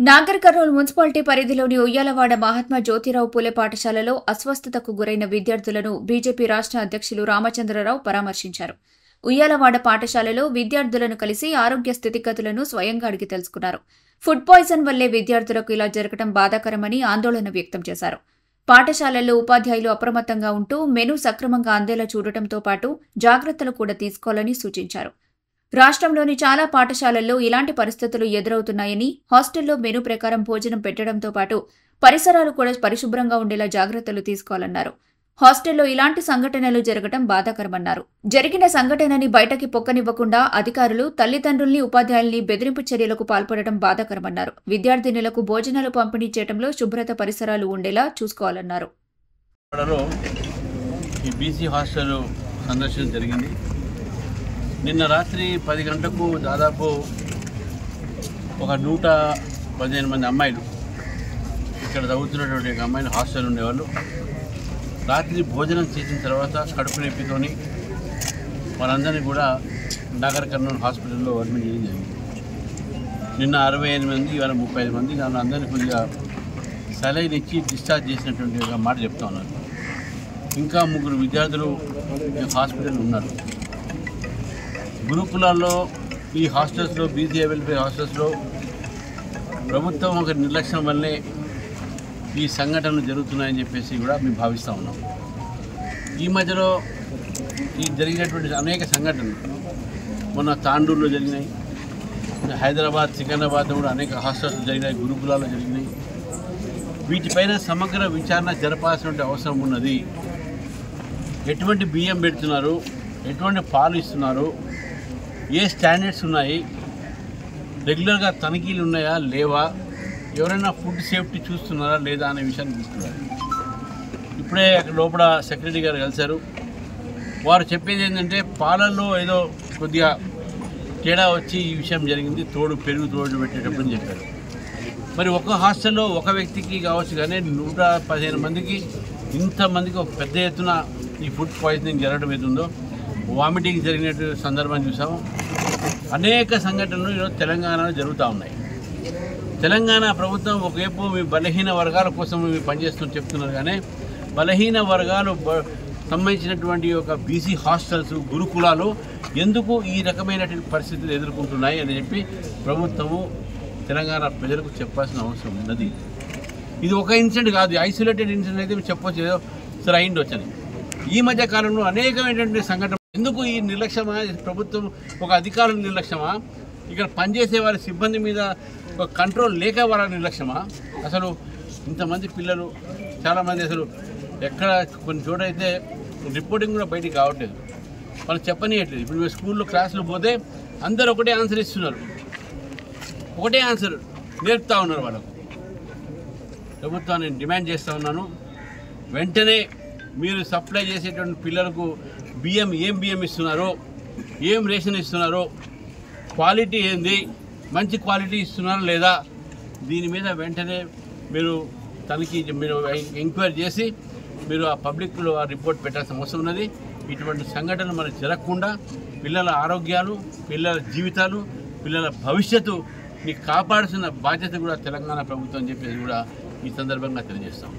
Nagar Kurnool municipality పరిధిలోని ఉయ్యాలవాడ మహాత్మా జ్యోతిరావు పూలే పాఠశాలలో అస్వస్థతకు గురైన విద్యార్థులను బీజేపీ రాష్ట్ర అధ్యక్షులు రామచంద్రరావు పరామర్శించారు. ఉయ్యాలవాడ పాఠశాలలో విద్యార్థులను కలిసి ఆరోగ్య స్థితిగతులను స్వయంగా అడిగి తెలుసుకున్నారు. ఫుడ్ పాయిజన్ వల్లే విద్యార్థులకు ఇలా జరగడం బాధాకరమని ఆందోళన వ్యక్తం చేశారు. పాఠశాలల్లో ఉపాధ్యాయులు అప్రమత్తంగా ఉంటూ మెనూ సక్రమంగా అందేలా చూడటంతో పాటు జాగ్రత్తలు కూడా తీసుకోవాలని సూచించారు. రాష్ట్రంలోని చాలా పాఠశాలల్లో ఇలాంటి పరిస్థితులు ఎదురవుతున్నాయని, హాస్టల్లో మెనూ ప్రకారం భోజనం పెట్టడంతో పాటు పరిసరాలు కూడా పరిశుభ్రంగా ఉండేలా జాగ్రత్తలు తీసుకోవాలన్నారు. హాస్టల్లో ఇలాంటి సంఘటనలు జరగడం బాధాకరమన్నారు. జరిగిన సంఘటనని బయటకి పొక్కనివ్వకుండా అధికారులు తల్లిదండ్రుల్ని, ఉపాధ్యాయుల్ని బెదిరింపు చర్యలకు పాల్పడడం బాధాకరమన్నారు. విద్యార్థినులకు భోజనాలు పంపిణీ చేయడంలో శుభ్రత పరిసరాలు ఉండేలా చూసుకోవాలన్నారు. నిన్న రాత్రి 10 గంటలకు దాదాపు ఒక 115 మంది అమ్మాయిలు, ఇక్కడ చదువుతున్నటువంటి అమ్మాయిలు హాస్టల్ ఉండేవాళ్ళు, రాత్రి భోజనం చేసిన తర్వాత కడుపు నొప్పితోని వాళ్ళందరినీ కూడా నాగర్ కర్నూల్ హాస్పిటల్లో అడ్మిట్ చేయడం జరిగింది. నిన్న 65 మంది, ఇవాళ 35 మంది. దానిలో అందరినీ కొద్దిగా సలైన్ ఇచ్చి డిశ్చార్జ్ చేసినటువంటి ఒక మాట చెప్తా ఉన్నారు. ఇంకా 3 విద్యార్థులు హాస్పిటల్ ఉన్నారు. గురుకులాల్లో ఈ హాస్టల్స్లో, బీసీ వెల్ఫేర్ హాస్టల్స్లో ప్రభుత్వం ఒక నిర్లక్ష్యం వల్లే ఈ సంఘటనలు జరుగుతున్నాయని చెప్పేసి కూడా మేము భావిస్తూ ఉన్నాం. ఈ మధ్యలో ఈ జరిగినటువంటి అనేక సంఘటనలు మొన్న తాండూరులో జరిగినాయి, హైదరాబాద్, సికింద్రాబాద్లో కూడా అనేక హాస్టల్స్ జరిగినాయి, గురుకులాల్లో జరిగినాయి. వీటిపైన సమగ్ర విచారణ జరపాల్సిన అవసరం ఉన్నది. ఎటువంటి బియ్యం పెడుతున్నారు, ఎటువంటి పాలు ఇస్తున్నారు, ఏ స్టాండర్డ్స్ ఉన్నాయి, రెగ్యులర్గా తనిఖీలు ఉన్నాయా లేవా, ఎవరైనా ఫుడ్ సేఫ్టీ చూస్తున్నారా లేదా అనే విషయాన్ని చూస్తున్నారు. ఇప్పుడే అక్కడ లోపల సెక్రటరీ గారు కలిశారు. వారు చెప్పేది ఏంటంటే పాలల్లో ఏదో కొద్దిగా తేడా వచ్చి ఈ విషయం జరిగింది, పెరుగు తోడు పెట్టేటప్పుడు చెప్పారు. మరి ఒక హాస్టల్లో ఒక వ్యక్తికి కావచ్చు, కానీ 115 మందికి, ఇంతమందికి ఒక పెద్ద ఎత్తున ఈ ఫుడ్ పాయిజనింగ్ జరగడం ఏతుందో, వామిటింగ్ జరిగినట్టు సందర్భం చూసాము. అనేక సంఘటనలు ఈరోజు తెలంగాణలో జరుగుతూ ఉన్నాయి. తెలంగాణ ప్రభుత్వం ఒకవైపు మీ బలహీన వర్గాల కోసం పనిచేస్తూ చెప్తున్నారు, కానీ బలహీన వర్గాలు సంబంధించినటువంటి ఒక బీసీ హాస్టల్స్, గురుకులాలు ఎందుకు ఈ రకమైనటువంటి పరిస్థితులు ఎదుర్కొంటున్నాయి అని చెప్పి ప్రభుత్వము తెలంగాణ ప్రజలకు చెప్పాల్సిన అవసరం ఉన్నది. ఇది ఒక ఇన్సిడెంట్ కాదు, ఐసోలేటెడ్ ఇన్సిడెంట్ అయితే చెప్పొచ్చు, ఏదో సరే అయిండొచ్చని. ఈ మధ్య కాలంలో అనేకమైనటువంటి సంఘటన. ఎందుకు ఈ నిర్లక్ష్యమా? ప్రభుత్వం ఒక అధికారుల నిర్లక్ష్యమా? ఇక్కడ పనిచేసే వారి సిబ్బంది మీద ఒక కంట్రోల్ లేక వాళ్ళ నిర్లక్ష్యమా? అసలు ఇంతమంది పిల్లలు, చాలామంది అసలు ఎక్కడ కొన్ని చోట అయితే రిపోర్టింగ్ కూడా బయటికి కావట్లేదు, వాళ్ళు చెప్పనీయట్లేదు. ఇప్పుడు మీరు స్కూల్లో క్లాసులు పోతే అందరూ ఒకటే ఆన్సర్ ఇస్తున్నారు, ఒకటే ఆన్సర్ నేర్పుతూ ఉన్నారు వాళ్ళకు. ప్రభుత్వాన్ని డిమాండ్ చేస్తూ ఉన్నాను, వెంటనే మీరు సప్లై చేసేటువంటి పిల్లలకు బియ్యం, ఏం బియ్యం ఇస్తున్నారో, ఏం రేషన్ ఇస్తున్నారో, క్వాలిటీ ఏంది, మంచి క్వాలిటీ ఇస్తున్నారా లేదా, దీని మీద వెంటనే మీరు ఎంక్వైరీ చేసి మీరు ఆ పబ్లిక్లో ఆ రిపోర్ట్ పెట్టాల్సిన అవసరం ఉన్నది. ఇటువంటి సంఘటనలు మనకు జరగకుండా పిల్లల ఆరోగ్యాలు, పిల్లల జీవితాలు, పిల్లల భవిష్యత్తుని కాపాడాల్సిన బాధ్యత కూడా తెలంగాణ ప్రభుత్వం అని చెప్పేసి కూడా ఈ సందర్భంగా తెలియజేస్తాం.